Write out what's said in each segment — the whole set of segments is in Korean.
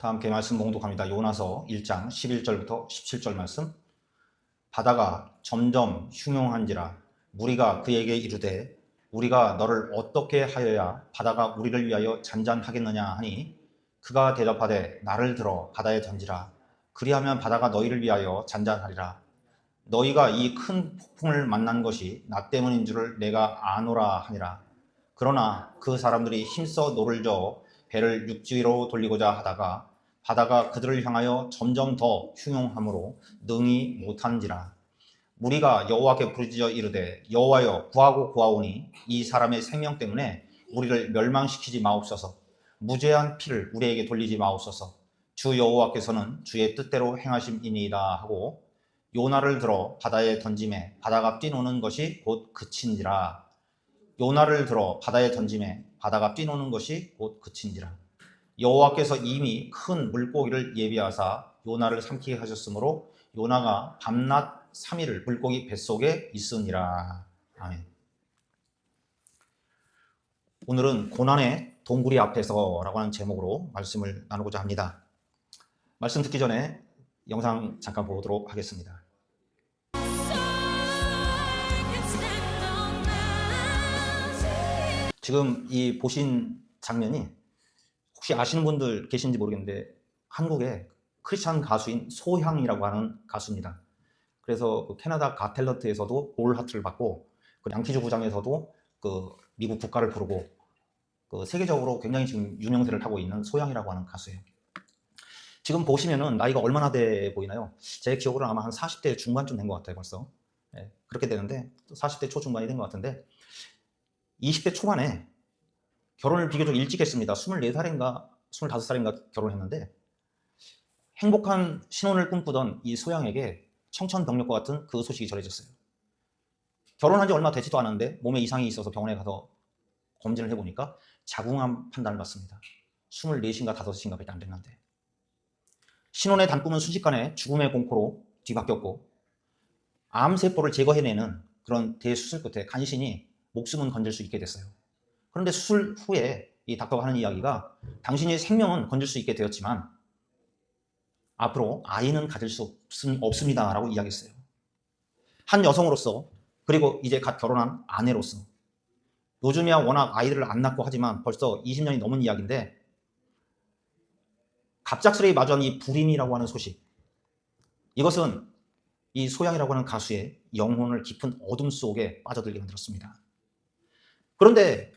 다 함께 말씀 봉독합니다. 요나서 1장 11절부터 17절 말씀. 바다가 점점 흉용한지라 무리가 그에게 이르되 우리가 너를 어떻게 하여야 바다가 우리를 위하여 잔잔하겠느냐 하니 그가 대답하되 나를 들어 바다에 던지라. 그리하면 바다가 너희를 위하여 잔잔하리라. 너희가 이 큰 폭풍을 만난 것이 나 때문인 줄을 내가 아노라 하니라. 그러나 그 사람들이 힘써 노를 저어 배를 육지 위로 돌리고자 하다가 바다가 그들을 향하여 점점 더 흉용함으로 능히 못한지라. 무리가 여호와께 부르짖어 이르되 여호와여 구하고 구하오니 이 사람의 생명 때문에 우리를 멸망시키지 마옵소서. 무죄한 피를 우리에게 돌리지 마옵소서. 주 여호와께서는 주의 뜻대로 행하심이니이다 하고 요나를 들어 바다에 던짐에 바다가 뛰노는 것이 곧 그친지라. 요나를 들어 바다에 던짐에 바다가 뛰노는 것이 곧 그친지라. 여호와께서 이미 큰 물고기를 예비하사 요나를 삼키게 하셨으므로 요나가 밤낮 3일을 물고기 뱃속에 있으니라. 아멘. 오늘은 고난의 동굴이 앞에서 라고 하는 제목으로 말씀을 나누고자 합니다. 말씀 듣기 전에 영상 잠깐 보도록 하겠습니다. 지금 이 보신 장면이 혹시 아시는 분들 계신지 모르겠는데 한국의 크리스찬 가수인 소향이라고 하는 가수입니다. 그래서 그 캐나다 갓탤런트에서도 올 하트를 받고 그 양키즈 구장에서도 그 미국 국가를 부르고 그 세계적으로 굉장히 지금 유명세를 타고 있는 소향이라고 하는 가수예요. 지금 보시면은 나이가 얼마나 돼 보이나요? 제 기억으로는 아마 한 40대 중반쯤 된 것 같아요, 벌써. 네, 그렇게 되는데 40대 초중반이 된 것 같은데 20대 초반에 결혼을 비교적 일찍 했습니다. 24살인가 25살인가 결혼했는데 행복한 신혼을 꿈꾸던 이 소양에게 청천벽력과 같은 그 소식이 전해졌어요. 결혼한 지 얼마 되지도 않았는데 몸에 이상이 있어서 병원에 가서 검진을 해보니까 자궁암 판단을 받습니다. 24인가 5인가 밖에 안 됐는데 신혼의 단꿈은 순식간에 죽음의 공포로 뒤바뀌었고 암세포를 제거해내는 그런 대수술 끝에 간신히 목숨은 건질 수 있게 됐어요. 그런데 수술 후에 이 닥터가 하는 이야기가 당신의 생명은 건질 수 있게 되었지만 앞으로 아이는 가질 수 없습니다 라고 이야기했어요. 한 여성으로서 그리고 이제 갓 결혼한 아내로서 요즘이야 워낙 아이들을 안 낳고 하지만 벌써 20년이 넘은 이야기인데 갑작스레 마주한 이 불임이라고 하는 소식, 이것은 이 소양이라고 하는 가수의 영혼을 깊은 어둠 속에 빠져들게 만들었습니다. 그런데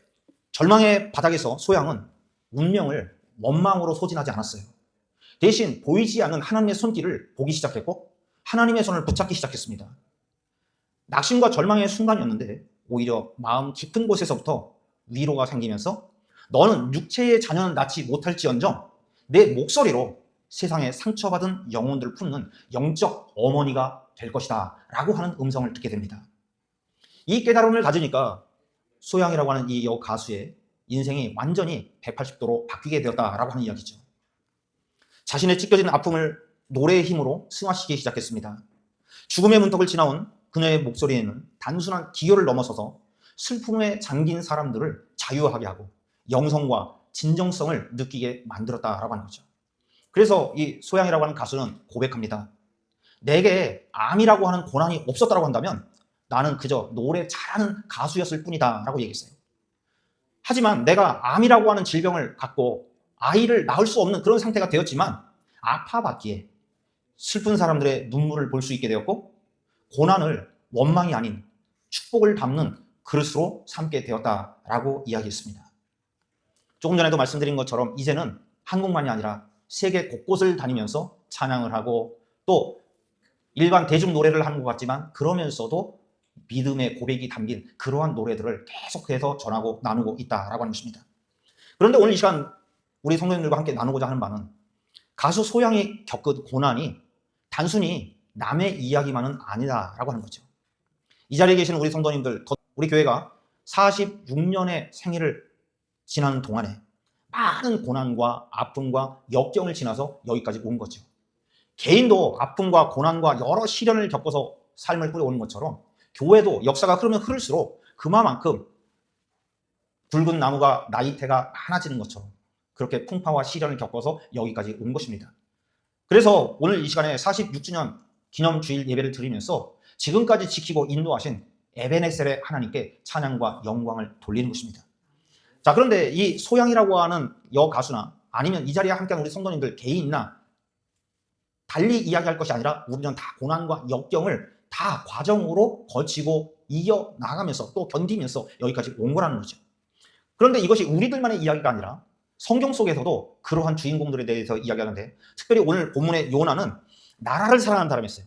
절망의 바닥에서 소양은 운명을 원망으로 소진하지 않았어요. 대신 보이지 않는 하나님의 손길을 보기 시작했고 하나님의 손을 붙잡기 시작했습니다. 낙심과 절망의 순간이었는데 오히려 마음 깊은 곳에서부터 위로가 생기면서 너는 육체의 자녀는 낳지 못할지언정 내 목소리로 세상에 상처받은 영혼들을 품는 영적 어머니가 될 것이다 라고 하는 음성을 듣게 됩니다. 이 깨달음을 가지니까 소양이라고 하는 이 가수의 인생이 완전히 180도로 바뀌게 되었다라고 하는 이야기죠. 자신의 찢겨진 아픔을 노래의 힘으로 승화시키기 시작했습니다. 죽음의 문턱을 지나온 그녀의 목소리에는 단순한 기교를 넘어서서 슬픔에 잠긴 사람들을 자유하게 하고 영성과 진정성을 느끼게 만들었다라고 하는 거죠. 그래서 이 소양이라고 하는 가수는 고백합니다. 내게 암이라고 하는 고난이 없었다고 한다면 나는 그저 노래 잘하는 가수였을 뿐이다 라고 얘기했어요. 하지만 내가 암이라고 하는 질병을 갖고 아이를 낳을 수 없는 그런 상태가 되었지만 아파봤기에 슬픈 사람들의 눈물을 볼 수 있게 되었고 고난을 원망이 아닌 축복을 담는 그릇으로 삼게 되었다라고 이야기했습니다. 조금 전에도 말씀드린 것처럼 이제는 한국만이 아니라 세계 곳곳을 다니면서 찬양을 하고 또 일반 대중 노래를 하는 것 같지만 그러면서도 믿음의 고백이 담긴 그러한 노래들을 계속해서 전하고 나누고 있다라고 하는 것입니다. 그런데 오늘 이 시간 우리 성도님들과 함께 나누고자 하는 바는 가수 소양이 겪은 고난이 단순히 남의 이야기만은 아니다라고 하는 거죠. 이 자리에 계시는 우리 성도님들, 우리 교회가 46년의 생애를 지나는 동안에 많은 고난과 아픔과 역경을 지나서 여기까지 온 거죠. 개인도 아픔과 고난과 여러 시련을 겪어서 삶을 꾸려오는 것처럼 교회도 역사가 흐르면 흐를수록 그만큼 굵은 나무가 나이테가 많아지는 것처럼 그렇게 풍파와 시련을 겪어서 여기까지 온 것입니다. 그래서 오늘 이 시간에 46주년 기념주일 예배를 드리면서 지금까지 지키고 인도하신 에베네셀의 하나님께 찬양과 영광을 돌리는 것입니다. 자, 그런데 이 소양이라고 하는 여가수나 아니면 이 자리에 함께한 우리 성도님들 개인이나 달리 이야기할 것이 아니라 우리는 다 고난과 역경을 다 과정으로 거치고 이겨나가면서 또 견디면서 여기까지 온 거라는 거죠. 그런데 이것이 우리들만의 이야기가 아니라 성경 속에서도 그러한 주인공들에 대해서 이야기하는데, 특별히 오늘 본문의 요나는 나라를 사랑하는 사람이었어요.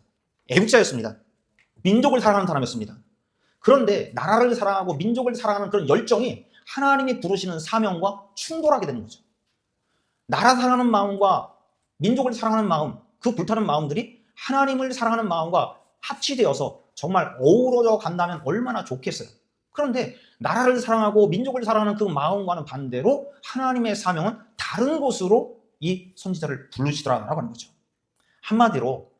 애국자였습니다. 민족을 사랑하는 사람이었습니다. 그런데 나라를 사랑하고 민족을 사랑하는 그런 열정이 하나님이 부르시는 사명과 충돌하게 되는 거죠. 나라 사랑하는 마음과 민족을 사랑하는 마음, 그 불타는 마음들이 하나님을 사랑하는 마음과 합치되어서 정말 어우러져 간다면 얼마나 좋겠어요. 그런데 나라를 사랑하고 민족을 사랑하는 그 마음과는 반대로 하나님의 사명은 다른 곳으로 이 선지자를 부르시더라라고 하는 거죠. 한마디로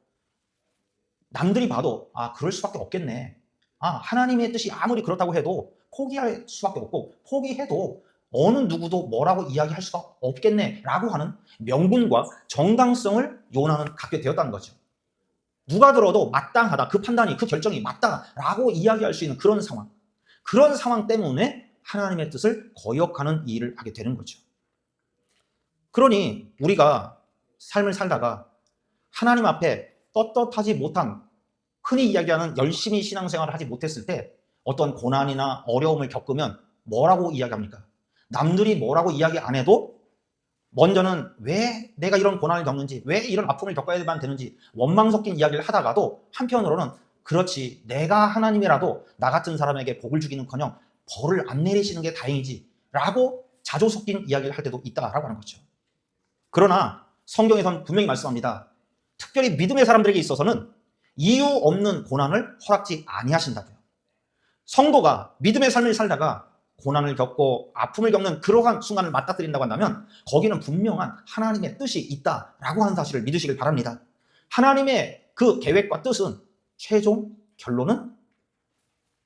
남들이 봐도 그럴 수밖에 없겠네. 하나님의 뜻이 아무리 그렇다고 해도 포기할 수밖에 없고, 포기해도 어느 누구도 뭐라고 이야기할 수가 없겠네 라고 하는 명분과 정당성을 요나는 갖게 되었다는 거죠. 누가 들어도 마땅하다, 그 판단이, 그 결정이 맞다라고 이야기할 수 있는 그런 상황 때문에 하나님의 뜻을 거역하는 일을 하게 되는 거죠. 그러니 우리가 삶을 살다가 하나님 앞에 떳떳하지 못한, 흔히 이야기하는 열심히 신앙생활을 하지 못했을 때 어떤 고난이나 어려움을 겪으면 뭐라고 이야기합니까? 남들이 뭐라고 이야기 안 해도 먼저는 왜 내가 이런 고난을 겪는지, 왜 이런 아픔을 겪어야만 되는지 원망 섞인 이야기를 하다가도 한편으로는 그렇지, 내가 하나님이라도 나 같은 사람에게 복을 주기는커녕 벌을 안 내리시는 게 다행이지 라고 자조 섞인 이야기를 할 때도 있다라고 하는 거죠. 그러나 성경에선 분명히 말씀합니다. 특별히 믿음의 사람들에게 있어서는 이유 없는 고난을 허락지 아니하신다고요. 성도가 믿음의 삶을 살다가 고난을 겪고 아픔을 겪는 그러한 순간을 맞닥뜨린다고 한다면 거기는 분명한 하나님의 뜻이 있다라고 하는 사실을 믿으시길 바랍니다. 하나님의 그 계획과 뜻은 최종 결론은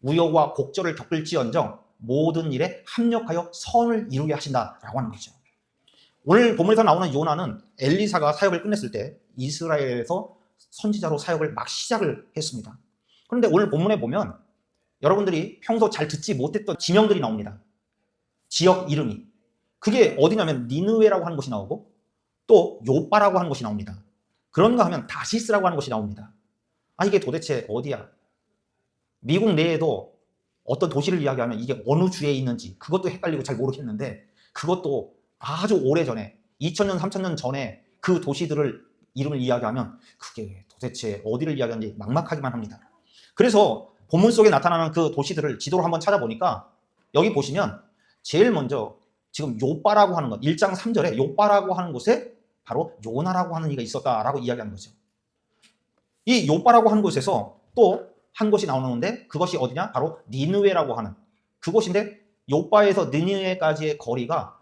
우여와 곡절을 겪을지언정 모든 일에 합력하여 선을 이루게 하신다라고 하는 거죠. 오늘 본문에서 나오는 요나는 엘리사가 사역을 끝냈을 때 이스라엘에서 선지자로 사역을 막 시작을 했습니다. 그런데 오늘 본문에 보면 여러분들이 평소 잘 듣지 못했던 지명들이 나옵니다. 지역 이름이. 그게 어디냐면 니느웨라고 하는 곳이 나오고 또 요빠라고 하는 곳이 나옵니다. 그런가 하면 다시스라고 하는 곳이 나옵니다. 이게 도대체 어디야? 미국 내에도 어떤 도시를 이야기하면 이게 어느 주에 있는지 그것도 헷갈리고 잘 모르겠는데, 그것도 아주 오래전에 2000년, 3000년 전에 그 도시들을 이름을 이야기하면 그게 도대체 어디를 이야기하는지 막막하기만 합니다. 그래서 본문 속에 나타나는 그 도시들을 지도로 한번 찾아보니까 여기 보시면 제일 먼저 지금 요빠라고 하는 것, 1장 3절에 요빠라고 하는 곳에 바로 요나라고 하는 이가 있었다라고 이야기하는 거죠. 이 요빠라고 하는 곳에서 또 한 곳이 나오는데 그것이 어디냐? 바로 니느웨라고 하는 그곳인데, 요빠에서 니느웨까지의 거리가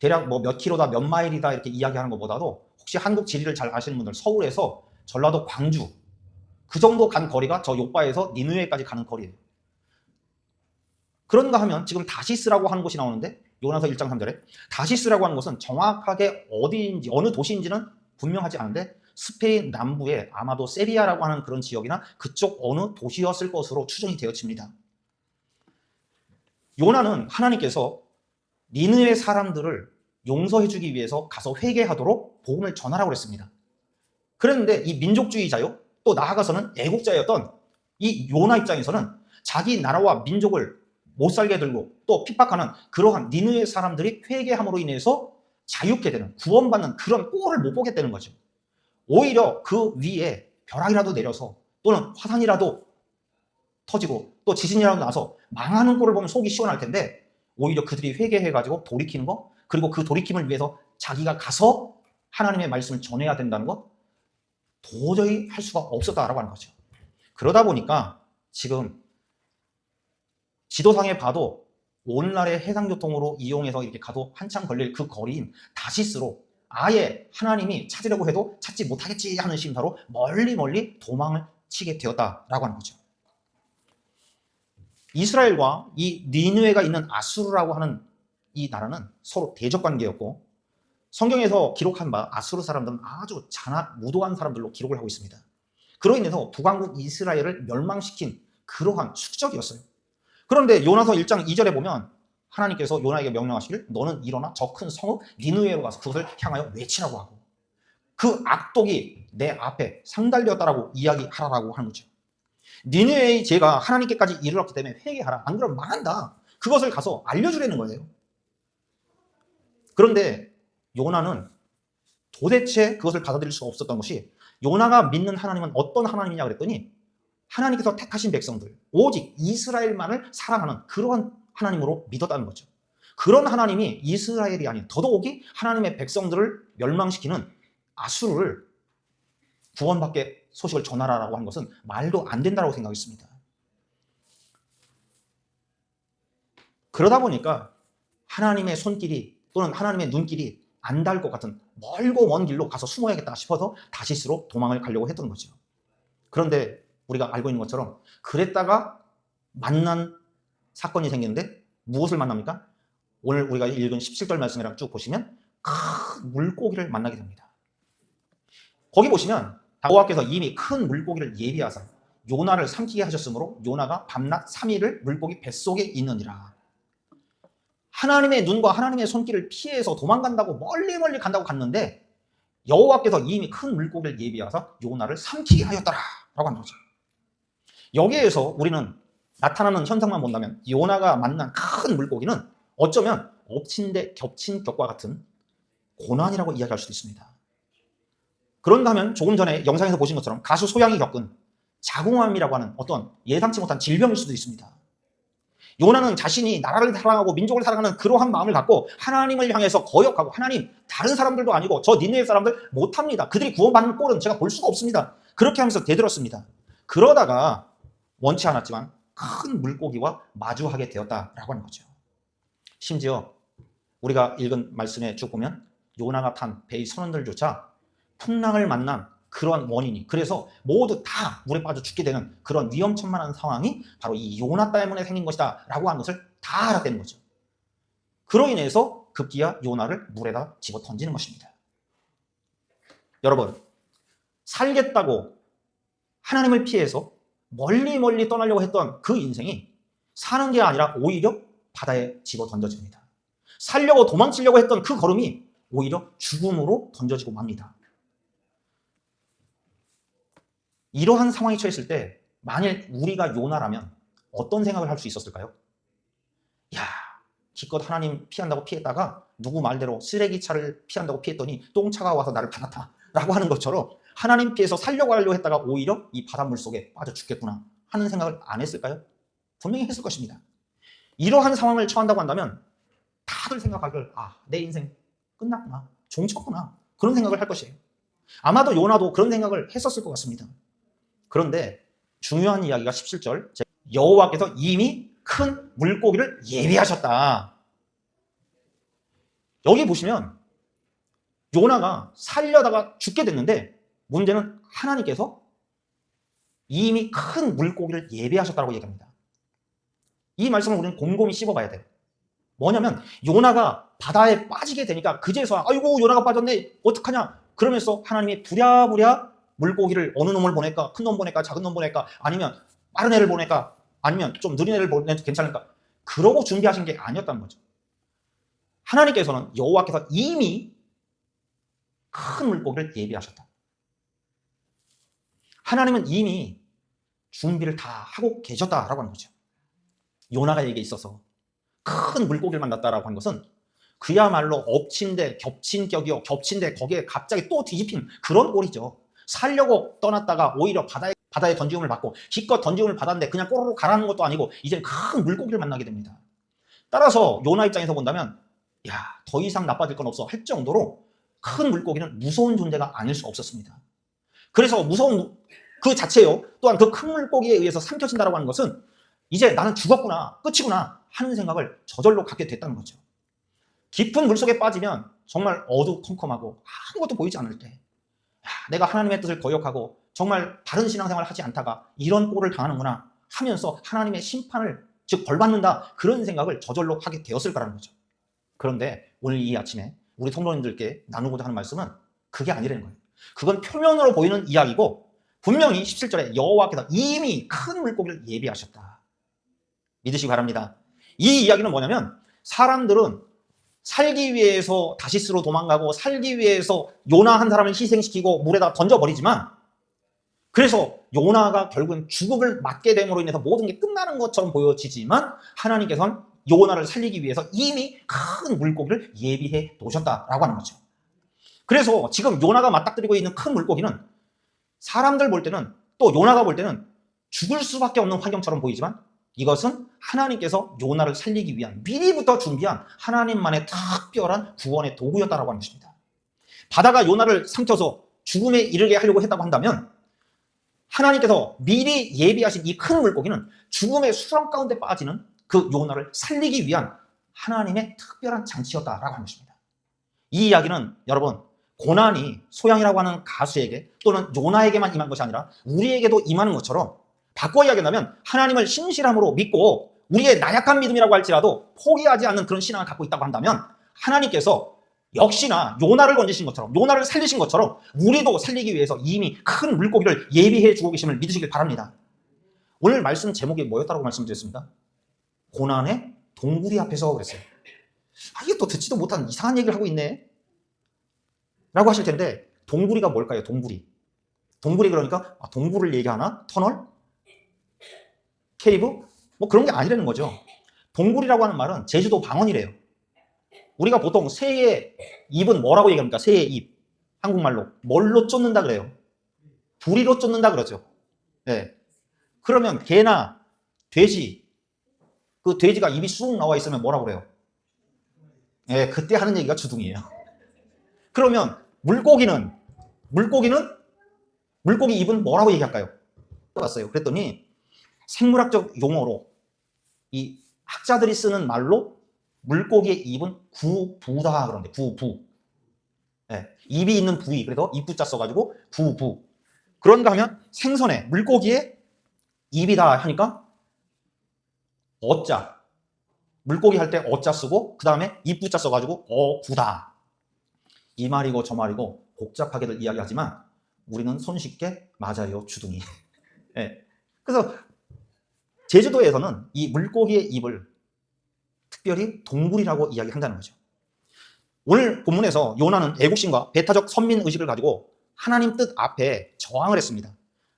대략 뭐 몇 킬로다, 몇 마일이다 이렇게 이야기하는 것보다도, 혹시 한국 지리를 잘 아시는 분들, 서울에서 전라도 광주 그 정도 간 거리가 저 요빠에서 니느웨까지 가는 거리예요. 그런가 하면 지금 다시스라고 하는 곳이 나오는데, 요나서 1장 3절에 다시스라고 하는 곳은 정확하게 어디인지 어느 도시인지는 분명하지 않은데 스페인 남부에 아마도 세비야라고 하는 그런 지역이나 그쪽 어느 도시였을 것으로 추정이 되어집니다. 요나는 하나님께서 니느웨 사람들을 용서해주기 위해서 가서 회개하도록 복음을 전하라고 했습니다. 그런데 이 민족주의자요, 또 나아가서는 애국자였던 이 요나 입장에서는 자기 나라와 민족을 못 살게 들고 또 핍박하는 그러한 니느웨 사람들이 회개함으로 인해서 자유케 되는, 구원받는 그런 꼴을 못 보겠다는 거죠. 오히려 그 위에 벼락이라도 내려서 또는 화산이라도 터지고 또 지진이라도 나서 망하는 꼴을 보면 속이 시원할 텐데, 오히려 그들이 회개해가지고 돌이키는 거, 그리고 그 돌이킴을 위해서 자기가 가서 하나님의 말씀을 전해야 된다는 것, 도저히 할 수가 없었다라고 하는 거죠. 그러다 보니까 지금 지도상에 봐도 오늘날의 해상교통으로 이용해서 이렇게 가도 한참 걸릴 그 거리인 다시스로 아예 하나님이 찾으려고 해도 찾지 못하겠지 하는 심사로 멀리 도망을 치게 되었다라고 하는 거죠. 이스라엘과 이 니느웨가 있는 아수르라고 하는 이 나라는 서로 대적 관계였고, 성경에서 기록한 바 아수르 사람들은 아주 잔악 무도한 사람들로 기록을 하고 있습니다. 그로 인해서 북왕국 이스라엘을 멸망시킨 그러한 축적이었어요. 그런데 요나서 1장 2절에 보면 하나님께서 요나에게 명령하시길 너는 일어나 저 큰 성읍 니느웨로 가서 그것을 향하여 외치라고 하고 그 악독이 내 앞에 상달되었다라고 이야기하라고 하는 거죠. 니느웨의 죄가 하나님께까지 이르렀기 때문에 회개하라. 안 그러면 망한다. 그것을 가서 알려주려는 거예요. 그런데 요나는 도대체 그것을 받아들일 수가 없었던 것이 요나가 믿는 하나님은 어떤 하나님이냐 그랬더니 하나님께서 택하신 백성들 오직 이스라엘만을 사랑하는 그러한 하나님으로 믿었다는 거죠. 그런 하나님이 이스라엘이 아닌 더더욱이 하나님의 백성들을 멸망시키는 아수르를 구원받게 소식을 전하라고 하는 것은 말도 안 된다고 생각했습니다. 그러다 보니까 하나님의 손길이 또는 하나님의 눈길이 안 닿을 것 같은 멀고 먼 길로 가서 숨어야겠다 싶어서 다시스로 도망을 가려고 했던 거죠. 그런데 우리가 알고 있는 것처럼 그랬다가 만난 사건이 생기는데 무엇을 만납니까? 오늘 우리가 읽은 17절 말씀이랑 쭉 보시면 큰 물고기를 만나게 됩니다. 거기 보시면 여호와께서 이미 큰 물고기를 예비하사 요나를 삼키게 하셨으므로 요나가 밤낮 3일을 물고기 뱃속에 있느니라. 하나님의 눈과 하나님의 손길을 피해서 도망간다고 멀리 간다고 갔는데 여호와께서 이미 큰 물고기를 예비하사 요나를 삼키게 하였더라 라고 하는 거죠. 여기에서 우리는 나타나는 현상만 본다면 요나가 만난 큰 물고기는 어쩌면 엎친 데 겹친 격과 같은 고난이라고 이야기할 수도 있습니다. 그런가 하면 조금 전에 영상에서 보신 것처럼 가수 소양이 겪은 자궁암이라고 하는 어떤 예상치 못한 질병일 수도 있습니다. 요나는 자신이 나라를 사랑하고 민족을 사랑하는 그러한 마음을 갖고 하나님을 향해서 거역하고 하나님 다른 사람들도 아니고 저 니느웨 사람들 못합니다. 그들이 구원받는 꼴은 제가 볼 수가 없습니다. 그렇게 하면서 대들었습니다. 그러다가 원치 않았지만 큰 물고기와 마주하게 되었다라고 하는 거죠. 심지어 우리가 읽은 말씀에 쭉 보면 요나가 탄 배의 선원들조차 풍랑을 만난 그런 원인이 그래서 모두 다 물에 빠져 죽게 되는 그런 위험천만한 상황이 바로 이 요나 때문에 생긴 것이다 라고 하는 것을 다 알았다는 거죠. 그로 인해서 급기야 요나를 물에다 집어 던지는 것입니다. 여러분, 살겠다고 하나님을 피해서 멀리 떠나려고 했던 그 인생이 사는 게 아니라 오히려 바다에 집어 던져집니다. 살려고 도망치려고 했던 그 걸음이 오히려 죽음으로 던져지고 맙니다. 이러한 상황에 처했을 때 만일 우리가 요나라면 어떤 생각을 할 수 있었을까요? 야, 기껏 하나님 피한다고 피했다가 누구 말대로 쓰레기차를 피한다고 피했더니 똥차가 와서 나를 받았다 라고 하는 것처럼 하나님 피해서 살려고 하려고 했다가 오히려 이 바닷물 속에 빠져 죽겠구나 하는 생각을 안 했을까요? 분명히 했을 것입니다. 이러한 상황을 처한다고 한다면 다들 생각하길 내 인생 끝났구나, 종쳤구나 그런 생각을 할 것이에요. 아마도 요나도 그런 생각을 했었을 것 같습니다. 그런데 중요한 이야기가 17절 여호와께서 이미 큰 물고기를 예비하셨다. 여기 보시면 요나가 살려다가 죽게 됐는데 문제는 하나님께서 이미 큰 물고기를 예비하셨다고 얘기합니다. 이 말씀을 우리는 곰곰이 씹어봐야 돼요. 뭐냐면 요나가 바다에 빠지게 되니까 그제서 아이고 요나가 빠졌네 어떡하냐 그러면서 하나님이 부랴부랴 물고기를 어느 놈을 보낼까? 큰 놈 보낼까? 작은 놈 보낼까? 아니면 빠른 애를 보낼까? 아니면 좀 느린 애를 보내도 괜찮을까? 그러고 준비하신 게 아니었다는 거죠. 하나님께서는 여호와께서 이미 큰 물고기를 예비하셨다. 하나님은 이미 준비를 다 하고 계셨다라고 하는 거죠. 요나가에게 있어서 큰 물고기를 만났다라고 하는 것은 그야말로 엎친 데 겹친 격이요 겹친 데 거기에 갑자기 또 뒤집힌 그런 꼴이죠. 살려고 떠났다가 오히려 바다에 던지움을 받고 기껏 던지움을 받았는데 그냥 꼬르륵 가라는 것도 아니고 이제 큰 물고기를 만나게 됩니다. 따라서 요나 입장에서 본다면 더 이상 나빠질 건 없어 할 정도로 큰 물고기는 무서운 존재가 아닐 수 없었습니다. 그래서 무서운 그 자체요 또한 그 큰 물고기에 의해서 삼켜진다고 하는 것은 이제 나는 죽었구나 끝이구나 하는 생각을 저절로 갖게 됐다는 거죠. 깊은 물속에 빠지면 정말 어두컴컴하고 아무것도 보이지 않을 때 내가 하나님의 뜻을 거역하고 정말 바른 신앙생활을 하지 않다가 이런 꼴을 당하는구나 하면서 하나님의 심판을 즉 벌받는다 그런 생각을 저절로 하게 되었을 거라는 거죠. 그런데 오늘 이 아침에 우리 성도님들께 나누고자 하는 말씀은 그게 아니라는 거예요. 그건 표면으로 보이는 이야기고 분명히 17절에 여호와께서 이미 큰 물고기를 예비하셨다. 믿으시기 바랍니다. 이 이야기는 뭐냐면 사람들은 살기 위해서 다시스로 도망가고 살기 위해서 요나 한 사람을 희생시키고 물에다 던져버리지만 그래서 요나가 결국은 죽음을 맞게 됨으로 인해서 모든 게 끝나는 것처럼 보여지지만 하나님께서는 요나를 살리기 위해서 이미 큰 물고기를 예비해 놓으셨다라고 하는 거죠. 그래서 지금 요나가 맞닥뜨리고 있는 큰 물고기는 사람들 볼 때는 또 요나가 볼 때는 죽을 수밖에 없는 환경처럼 보이지만 이것은 하나님께서 요나를 살리기 위한 미리부터 준비한 하나님만의 특별한 구원의 도구였다라고 하는 것입니다. 바다가 요나를 삼켜서 죽음에 이르게 하려고 했다고 한다면 하나님께서 미리 예비하신 이 큰 물고기는 죽음의 수렁 가운데 빠지는 그 요나를 살리기 위한 하나님의 특별한 장치였다라고 하는 것입니다. 이 이야기는 여러분 고난이 소양이라고 하는 가수에게 또는 요나에게만 임한 것이 아니라 우리에게도 임하는 것처럼 바꿔 이야기한다면 하나님을 신실함으로 믿고 우리의 나약한 믿음이라고 할지라도 포기하지 않는 그런 신앙을 갖고 있다고 한다면 하나님께서 역시나 요나를 건지신 것처럼 요나를 살리신 것처럼 우리도 살리기 위해서 이미 큰 물고기를 예비해 주고 계심을 믿으시길 바랍니다. 오늘 말씀 제목이 뭐였다고 말씀드렸습니까? 고난의 동굴이 앞에서 그랬어요. 이게 또 듣지도 못한 이상한 얘기를 하고 있네 라고 하실 텐데 동굴이가 뭘까요? 동굴이 그러니까 동굴을 얘기하나? 터널? 케이브? 뭐 그런 게 아니라는 거죠. 동굴이라고 하는 말은 제주도 방언이래요. 우리가 보통 새의 입은 뭐라고 얘기합니까? 새의 입. 한국말로. 뭘로 쫓는다 그래요? 부리로 쫓는다 그러죠. 네. 그러면 개나 돼지, 그 돼지가 입이 쑥 나와 있으면 뭐라고 그래요? 네, 그때 하는 얘기가 주둥이에요. 그러면 물고기 입은 뭐라고 얘기할까요? 봤어요. 그랬더니 생물학적 용어로 이 학자들이 쓰는 말로 물고기의 입은 구부다 그런데 구부. 네, 입이 있는 부위. 그래서 입부자 써가지고 구부. 그런가 하면 생선의 물고기의 입이다 하니까 어자. 물고기 할 때 어자 쓰고 그 다음에 입부자 써가지고 어구다. 이 말이고 저 말이고 복잡하게들 이야기하지만 우리는 손쉽게 맞아요. 주둥이. 네. 그래서 제주도에서는 이 물고기의 입을 특별히 동굴이라고 이야기한다는 거죠. 오늘 본문에서 요나는 애국심과 배타적 선민의식을 가지고 하나님 뜻 앞에 저항을 했습니다.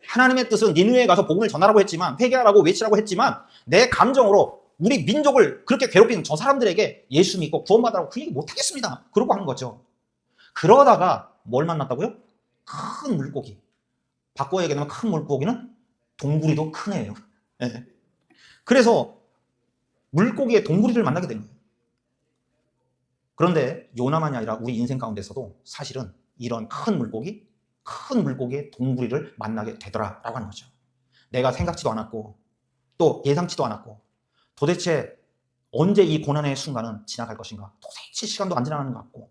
하나님의 뜻은 니느웨에 가서 복음을 전하라고 했지만 회개하라고 외치라고 했지만 내 감정으로 우리 민족을 그렇게 괴롭히는 저 사람들에게 예수 믿고 구원받으라고 그 얘기 못하겠습니다. 그러고 하는 거죠. 그러다가 뭘 만났다고요? 큰 물고기. 바꿔 얘기하면 큰 물고기는 동굴이도 큰 애예요. 네. 그래서 물고기의 동굴이를 만나게 된 거예요. 그런데 요나만이 아니라 우리 인생 가운데서도 사실은 이런 큰 물고기의 동굴이를 만나게 되더라라고 하는 거죠. 내가 생각지도 않았고 또 예상치도 않았고 도대체 언제 이 고난의 순간은 지나갈 것인가? 도대체 시간도 안 지나가는 것 같고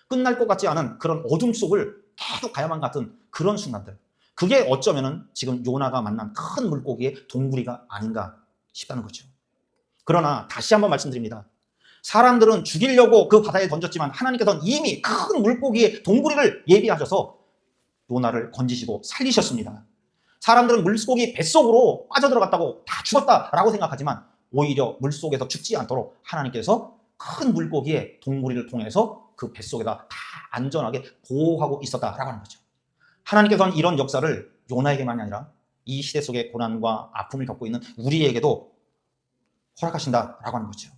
끝날 것 같지 않은 그런 어둠 속을 계속 가야만 같은 그런 순간들. 그게 어쩌면은 지금 요나가 만난 큰 물고기의 동굴이가 아닌가 싶다는 거죠. 그러나 다시 한번 말씀드립니다. 사람들은 죽이려고 그 바다에 던졌지만 하나님께서는 이미 큰 물고기의 동굴이를 예비하셔서 요나를 건지시고 살리셨습니다. 사람들은 물고기 뱃속으로 빠져들어갔다고 다 죽었다라고 생각하지만 오히려 물속에서 죽지 않도록 하나님께서 큰 물고기의 동굴이를 통해서 그 뱃속에다 다 안전하게 보호하고 있었다라고 하는 거죠. 하나님께서는 이런 역사를 요나에게만이 아니라 이 시대 속의 고난과 아픔을 겪고 있는 우리에게도 허락하신다라고 하는 거죠.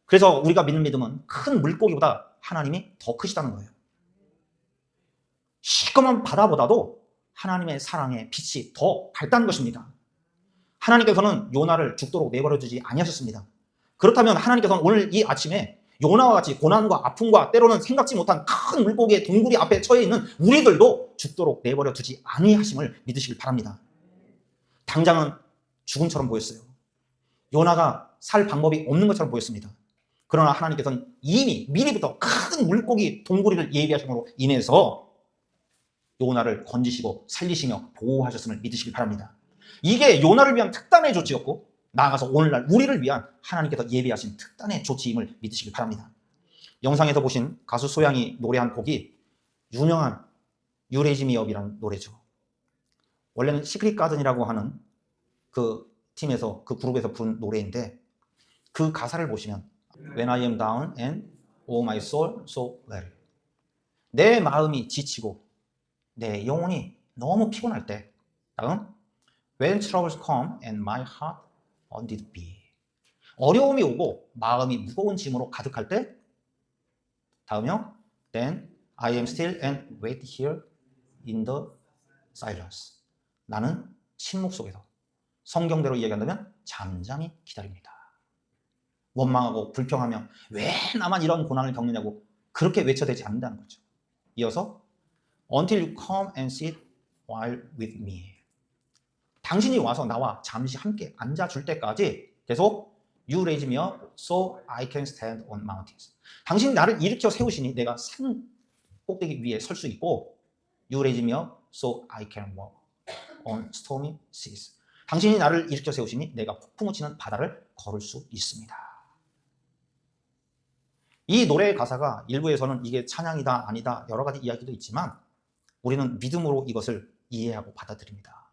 그래서 우리가 믿는 믿음은 큰 물고기보다 하나님이 더 크시다는 거예요. 시커먼 바다보다도 하나님의 사랑의 빛이 더 밝다는 것입니다. 하나님께서는 요나를 죽도록 내버려 두지 아니하셨습니다. 그렇다면 하나님께서는 오늘 이 아침에 요나와 같이 고난과 아픔과 때로는 생각지 못한 큰 물고기의 동굴이 앞에 처해 있는 우리들도 죽도록 내버려 두지 아니하심을 믿으시길 바랍니다. 당장은 죽음처럼 보였어요. 요나가 살 방법이 없는 것처럼 보였습니다. 그러나 하나님께서는 이미 미리부터 큰 물고기 동굴이를 예비하심으로 인해서 요나를 건지시고 살리시며 보호하셨음을 믿으시길 바랍니다. 이게 요나를 위한 특단의 조치였고 나아가서 오늘날 우리를 위한 하나님께서 예비하신 특단의 조치임을 믿으시길 바랍니다. 영상에서 보신 가수 소양이 노래한 곡이 유명한 You Raise Me Up이라는 노래죠. 원래는 시크릿 가든이라고 하는 그 팀에서, 그 그룹에서 부른 노래인데, 그 가사를 보시면 When I am down and oh my soul so weary, 내 마음이 지치고 내 영혼이 너무 피곤할 때. 다음 When troubles come and my heart undid be, 어려움이 오고 마음이 무거운 짐으로 가득할 때. 다음이요 Then I am still and wait here in the silence, 나는 침묵 속에서, 성경대로 이야기한다면 잠잠히 기다립니다. 원망하고 불평하며 왜 나만 이런 고난을 겪느냐고 그렇게 외쳐대지 않는다는 거죠. 이어서 Until you come and sit while with me, 당신이 와서 나와 잠시 함께 앉아줄 때까지 계속 You raise me up so I can stand on mountains, 당신이 나를 일으켜 세우시니 내가 산 꼭대기 위에 설 수 있고, You raise me up so I can walk on stormy seas, 당신이 나를 일으켜 세우시니 내가 폭풍우 치는 바다를 걸을 수 있습니다. 이 노래의 가사가 일부에서는 이게 찬양이다 아니다 여러 가지 이야기도 있지만, 우리는 믿음으로 이것을 이해하고 받아들입니다.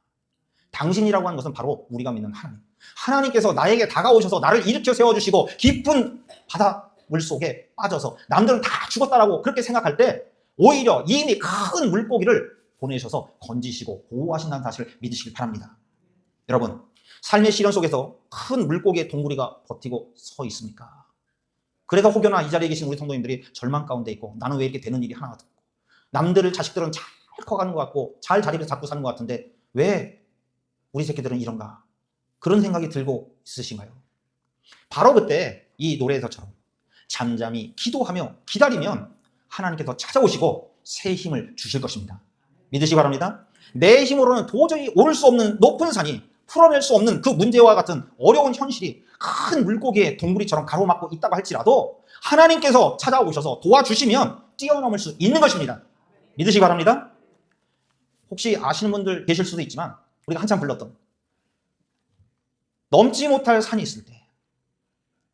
당신이라고 하는 것은 바로 우리가 믿는 하나님, 하나님께서 나에게 다가오셔서 나를 일으켜 세워주시고 깊은 바닷물 속에 빠져서 남들은 다 죽었다라고 그렇게 생각할 때 오히려 이미 큰 물고기를 보내셔서 건지시고 보호하신다는 사실을 믿으시길 바랍니다. 여러분, 삶의 시련 속에서 큰 물고기의 동물이가 버티고 서 있습니까? 그래서 혹여나 이 자리에 계신 우리 성도님들이 절망 가운데 있고, 나는 왜 이렇게 되는 일이 하나가 없고, 남들을 자식들은 잘 커가는 것 같고 잘 자리를 잡고 사는 것 같은데 왜 우리 새끼들은 이런가, 그런 생각이 들고 있으신가요? 바로 그때 이 노래에서처럼 잠잠히 기도하며 기다리면 하나님께서 찾아오시고 새 힘을 주실 것입니다. 믿으시기 바랍니다. 내 힘으로는 도저히 오를 수 없는 높은 산이, 풀어낼 수 없는 그 문제와 같은 어려운 현실이 큰 물고기의 동물이처럼 가로막고 있다고 할지라도 하나님께서 찾아오셔서 도와주시면 뛰어넘을 수 있는 것입니다. 믿으시기 바랍니다. 혹시 아시는 분들 계실 수도 있지만, 우리가 한참 불렀던 넘지 못할 산이 있을 때,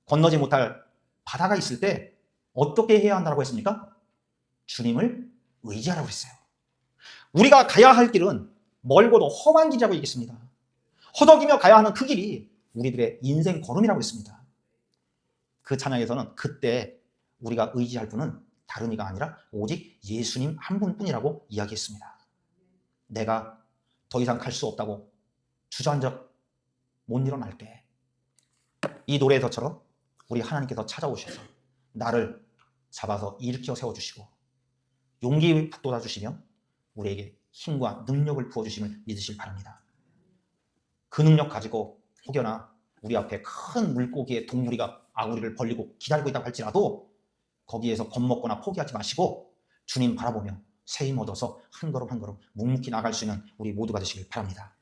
건너지 못할 바다가 있을 때 어떻게 해야 한다고 했습니까? 주님을 의지하라고 했어요. 우리가 가야 할 길은 멀고도 험한 길이라고 얘기했습니다. 허덕이며 가야 하는 그 길이 우리들의 인생 걸음이라고 했습니다. 그 찬양에서는 그때 우리가 의지할 분은 다른 이가 아니라 오직 예수님 한 분뿐이라고 이야기했습니다. 내가 더 이상 갈 수 없다고 주저앉아 못 일어날 때, 이 노래에서처럼 우리 하나님께서 찾아오셔서 나를 잡아서 일으켜 세워주시고 용기 북돋아 주시며 우리에게 힘과 능력을 부어주심을 믿으실 바랍니다. 그 능력 가지고 혹여나 우리 앞에 큰 물고기의 동물이가 아구리를 벌리고 기다리고 있다고 할지라도 거기에서 겁먹거나 포기하지 마시고 주님 바라보며 새 힘 얻어서 한 걸음 한 걸음 묵묵히 나갈 수 있는 우리 모두가 되시길 바랍니다.